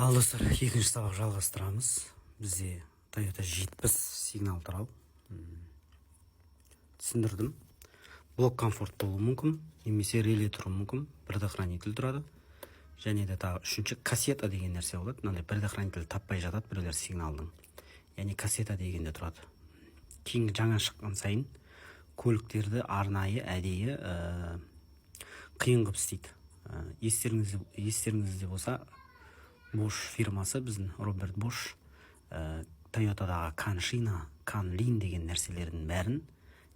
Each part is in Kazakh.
Ал достар, екінші сабақ жалғастырамыз. Бізде Toyota 70 сигнал туралы түсіндірдім. Блок комфорт болуы мүмкін, немесе реле тұруы мүмкін, предохранитель тұрады. Және де тағы үшінші кассета деген нәрсе болады. Мынандай предохранитель таппай жатады біреулер сигналдың. Яғни кассета дегенде тұрады. Кейін жаңа шыққан сайын көліктерді арнайы әдейі қиын қылып істейді. Естеріңізде болса, Bosch фирмасы, біздің Роберт Bosch, Toyotадағы Каншина, Канлин деген нәрселердің бәрін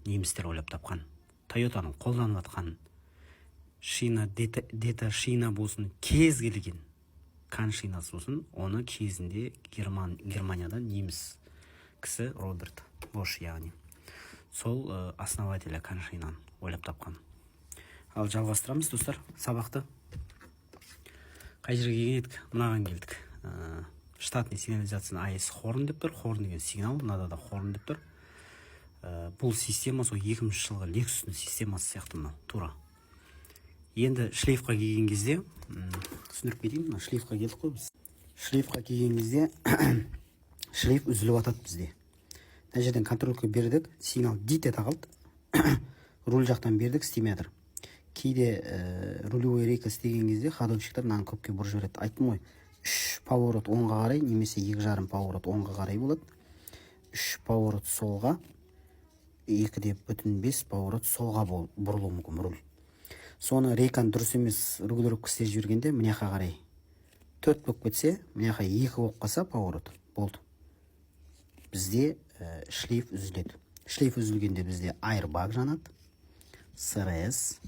немістер ойлап тапқан. Toyotаның қолданып жатқан шина, дета шина болсын, кез келген Каншинасы болсын, оны кезінде Германияда неміс кісі Роберт Bosch, яғни сол основателі Каншинаны ойлап тапқан. Ал жалғастырамыз достар сабақты. Қай жерге келген едік? Мынаған келдік. Штатный сигнализацияны AES хорн деп тұр. Хорн деген сигнал, мынада да хорн деп тұр. Бұл система сол 2000 жылғы Lexus'ның системасы сияқты мынау, тура. Енді шлейфқа келген кезде, түсіндіріп кетейін, шлейфқа келдік қой біз. Шлейфқа келген кезде шлейф үзіліп атады бізде. Мына жерден контрольға бердік, сигнал дит ете қалды. Руль жақтан бердік, істемей жатыр. Кейде рулевой рейка істеген кезде ходовщиктер мынаны көпке бұрып жібереді. Айттым ғой, 3 поворот оңға қарай, немесе 2,5 поворот оңға қарай болады. 3 поворот солға, 2,5 поворот солға бұрылуы мүмкін руль. Соны рейканы дұрыс емес регулировка істеп жібергенде мыняққа қарай 4 болып кетсе, мыняққа 2 болып қалса поворот болды. Бізде шлейф үзіледі. Шлейф үзілгенде бізде airbag жанады, СРС,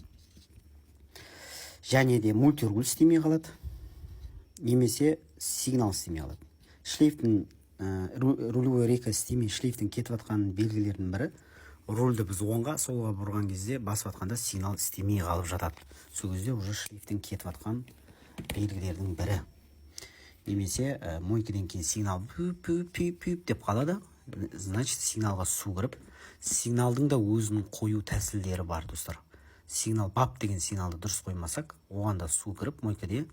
және де мультируль істемей қалады, немесе сигнал істемей қалады. Шлейфтің рулевой рейка істемей шлейфтің кетіп атқан белгілердің бірі, рульді біз оңға, солға бұрған кезде басып атқанда сигнал істемей қалып жатады. Сол кезде уже шлейфтің кетіп атқан белгілердің бірі. Немесе мойкеден кейін сигнал пүп деп қалады. Значит, сигналға су кіріп, сигналдың да өзінің қою тәсілдері бар, достар. Сигнал бап деген сигналды дұрыс қоймасақ, оған да су кіріп, мойкеде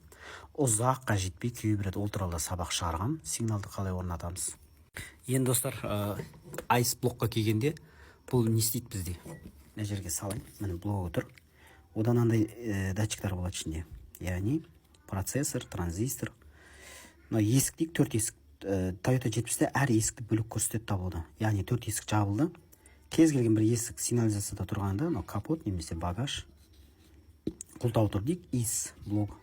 ұзаққа жетпей күйе береді. Ол туралы сабақ шығарғам, сигналды қалай орнатамыз. Енді достар, AES блокқа келгенде бұл не істейді бізде? Мына жерге салайын, міне блогы тұр. Одан андай датчиктар болады ішінде. Яғни процессор, транзистор. Мына есік дейік, 4 есік. Toyota 70-те әр есікті бөлік көрсетеді табылды. Яғни 4 есік жабылды. Кез келген бір есік сигнализацияда тұрғанда, капот немесе багаж құлтау тұр дейік, AES блок.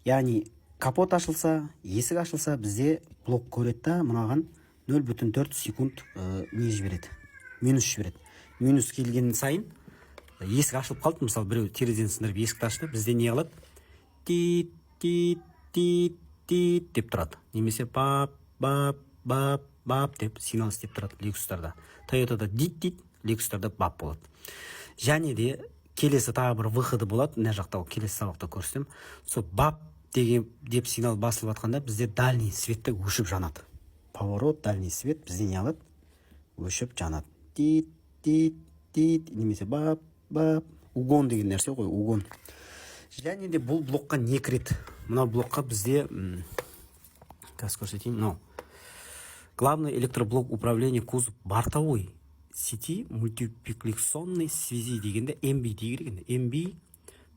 Яғни капот ашылса, есік ашылса, бізде блок көреді да, мынаған 0,4 секунд не жібереді, минус жібереді. Минус келген сайын есік ашылып қалды, мысалы біреу терезені сындырып есікті ашты, бізде не қалады? Тит деп тұрады. Немесе бап деп сигнал істеп тұрады Lexus'тарда. Toyota'да дит, Lexus'тарда бап болады. Және де келесі тағы бір выходы болады, мына жақта келесі сабақта көрсетем. Сол бап деп сигнал басылып атқанда бізде дальний светті өшіп жанады. Поворот, дальний свет бізде не алады? Өшіп жанады. Дит, немесе бап, угон деген нәрсе ғой, угон. Және де бұл блокқа не кіреді? Мына блокқа бізде, қазір көрсетейін, главный электроблок управления кузов бортовой сети мультипликационной связи дегенде MB деген. MB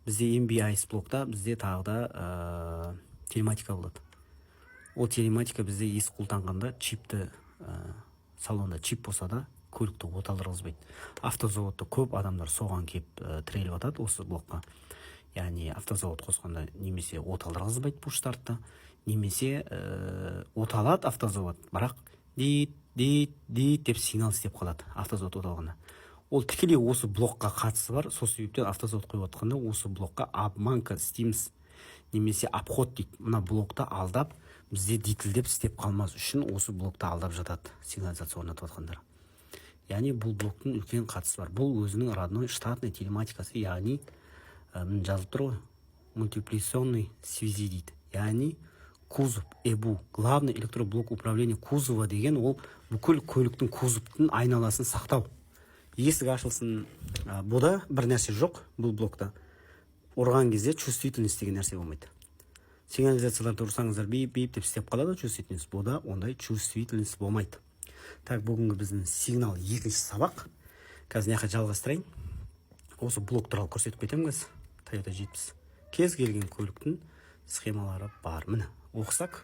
бізде MB AES блокта бізде тағы да телематика болады. Ол телематика бізде есік қолданғанда чипті салонда чип болса да көлікті оталдырғызбайды. Автозаводта көп адамдар соған кеп тіреліп атады осы блокқа. Яғни автозавод қосқанда немесе оталдырғызбайды пуштартты, немесе оталады автозавод, бірақ дит деп сигнал істеп қалады автозавод оталғанда. Ол тікелей осы блокқа қатысы бар, сол себептен автозавод қойып отқанда осы блокқа обманка істейміз, немесе обход дейді. Мына блокта алдап, бізде дитілдеп істеп қалмас үшін осы блокта алдап жатады сигнализация орнатып отқандар. Яғни бұл блоктың үлкен қатысы бар. Бұл өзінің родной штатный телематикасы, яғни жазылып тұр ғой, мультипликационный связи дейді. Яғни кузов, ЭБУ, главный электроблок управления кузова деген ол бүкіл көліктің кузовтың айналасын сақтау. Есік ашылсын, бұда бір нәрсе жоқ бұл блокта. Ұрған кезде чувствительность деген нәрсе болмайды. Сигнализацияларды ұрсаңыздар бип деп істеп қалады, чувствительность. Бұда ондай чувствительность болмайды. Так, бүгінгі біздің сигнал екінші сабақ. Қазір мына жалғастырайын. Осы блок туралы көрсетіп кетемін қазір. Toyota 70. Кез келген көліктің схемалары бар. Міне, оқысақ.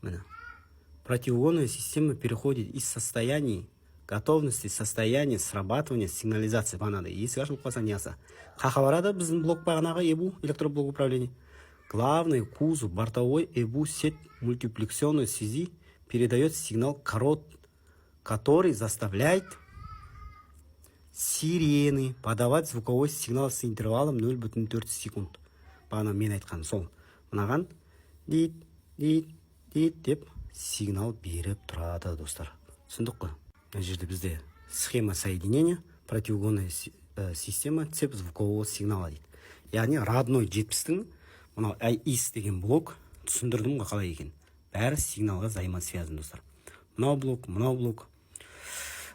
Міне. Противогонная система переходит из состояния готовности, состояния срабатывания сигнализации. Бағанағыдай есік ашылып қалса не алса. Қақа барады біздің блок бағанағы ЭБУ, электроблок управления. Главный кузов бортовой ЭБУ сеть мультиплексионной связи передает сигнал который заставляет сирены подавать звуковой сигнал с интервалом 0,4 секунд. Бағана мен айтқан сол. Мынаған дейт деп сигнал беріп тұрады, достар. Түсіндік қой? Мына жерде бізде схема соединения, противогонная система, цепь звукового сигнала дейді. Яғни родной 70-тің мынау IS деген блок түсіндірдім ғой қалай екен. Бәрі сигналға взаимосвязан, достар. Мынау блок.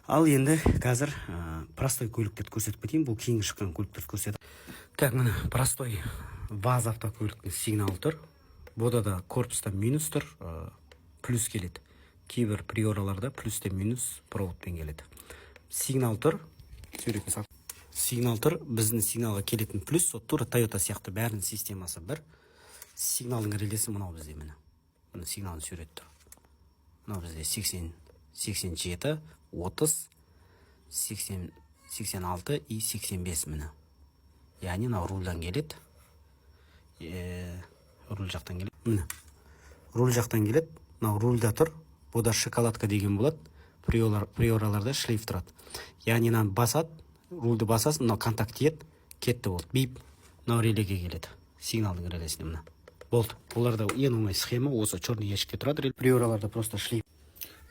Ал енді қазір простой көліктерді көрсетіп кетейін. Бұл кейінгі шыққан көліктерді көрсетіп. Так, міне простой ВАЗ автокөліктің сигналы тұр. Бұда да корпуста минус тұр, плюс келеді. Кейбір приораларда плюс те минус проводпен келеді. Сигнал тұр. Сигнал тұр. Біздің сигналға келетін плюс, тура Toyota сияқты бәрінің системасы бір. Сигналдың релесі мынау бізде міне. Міне сигналын сурет тұр. Мынау бізде 80, 87, 30, 80, 86 и 85 міне. Яғни мынау рульдан келеді. Руль жақтан келеді. Міне. Руль жақтан келеді. Мынау рульда тұр. Бұда шоколадка деген болады. Приораларда шлейф тұрады. Яғни мынаны басады, рульді басасың, мынау контакт ет, кетті болды. Бип, мынау релеге келеді. Сигналдың релесіне мына. Болды. Оларда ең оңай схема осы черный ящикте тұрады. Приораларда просто шлейф.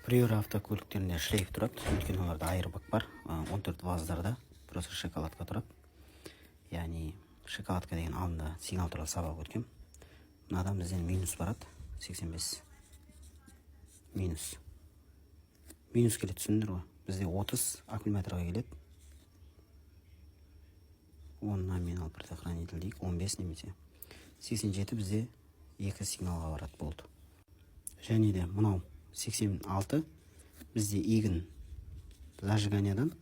Приора автокөліктерінде шлейф тұрады. Өйткені оларда айырбак бар. 14 ВАЗдарда просто шоколадка тұрады. Яғни шоколадка деген алдында сигнал туралы сабақ өткен. Мынадан бізден минус барады. 85. Минус келеді, түсіндір ғой. Бізде 30 аккумуляторға келеді. 10 номинал предохранитель дейік, 15 немесе. 87 бізде 2 сигналға барады, болды. Және де мынау 86 бізде егін зажиганиядан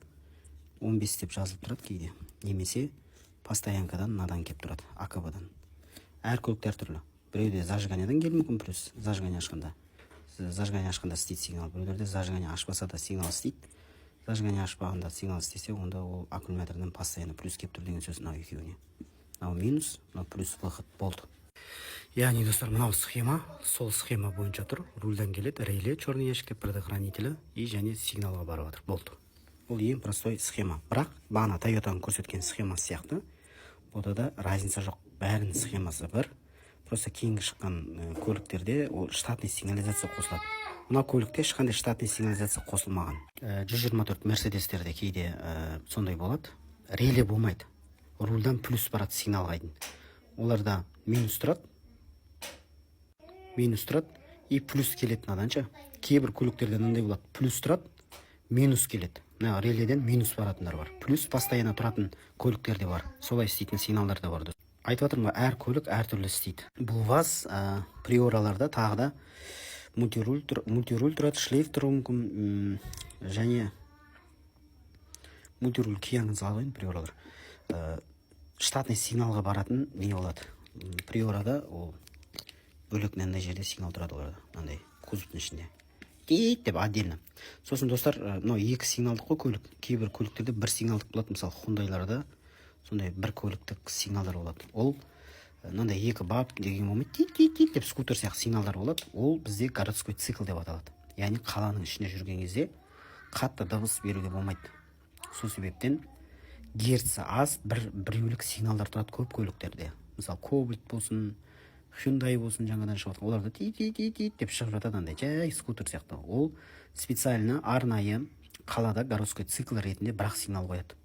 15 деп жазылып тұрады кейде. Немесе постоянкадан надан кеп тұрады, АКБ-дан. Әр көліктер түрлі. Біреуде зажиганиядан келуі мүмкін, плюс зажигания ашқанда. Зажигания ашқанда істейді сигнал. Біреулерде зажигания ашпаса да сигнал істейді. Зажигания ашпағанда сигнал істесе, онда ол аккумулятордан постоянно плюс кеп тұр деген сөз мынау екеуіне. Мынау минус, мынау плюс выход болды. Яғни, достар, мынау схема, сол схема бойынша тұр. Рульдан келеді, реле, черный ящикте, предохранителі и және сигналға барып жатыр. Болды. Ол ең простой схема. Бірақ бағана Toyotаның көрсеткен схемасы сияқты. Бұда да разница жоқ. Бәрінің схемасы бір. Просто кейінгі шыққан көліктерде ол штатный сигнализация қосылады. Мына көлікте ешқандай штатный сигнализация қосылмаған. 124 Мерседестерде кейде сондай болады. Реле болмайды. Рульдан плюс барады сигналға дейін. Оларда минус тұрады и плюс келеді наданша. Кейбір көліктерде мынандай болады. Плюс тұрады, минус келеді. Мына реледен минус баратындар бар. Плюс постоянно тұратын көліктерде бар. Солай істейтін сигналдар да бар. Айтып жатырмын ба, әр көлік әр түрлі істейді. Бұл ВАЗ приораларда тағы да мультируль тұрады, шлейф тұруы мүмкін, және мультируль кияңыз алайын приоралар. Штатный сигналға баратын не болады? Приорада ол бөлек мынандай жерде сигнал тұрады оларда, мынандай кузовтың ішінде. Дейт деп отдельно. Сосын, достар, мынау екі сигналдық қой көлік. Кейбір көліктерде бір сигналдық болады, мысалы Hyundai'ларда сондай бір көліктік сигналдар болады. Ол мынандай екі бап деген болмайды, тит деп скутер сияқты сигналдар болады. Ол бізде городской цикл деп аталады. Яғни қаланың ішінде жүрген кезде қатты дыбыс беруге болмайды. Сол себептен герцы аз біреулік сигналдар тұрады көп көліктерде. Мысалы Кобальт болсын, Hyundai болсын, жаңадан шығып, оларда тит деп шығып жатады, андай жай скутер сияқты. Ол специально арнайы қалада городской цикл ретінде бірақ сигнал қояды.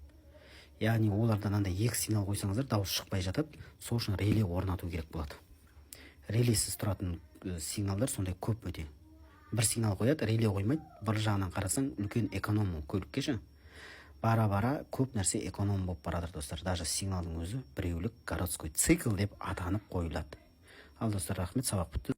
Яғни олардан андай екі сигнал қойсаңыздар, дауыс шықпай жатып, сол үшін реле орнату керек болады. Релесіз тұратын сигналдар сондай көп өте. Бір сигнал қояды, реле қоймайды. Бір жағынан қарасаң, үлкен эконом көлікке ше. Бара-бара көп нәрсе эконом болып барадыр, достар. Даже сигналдың өзі біреулік городской цикл деп атанып қойылады. ал достар, рахмет, сабақ бітті.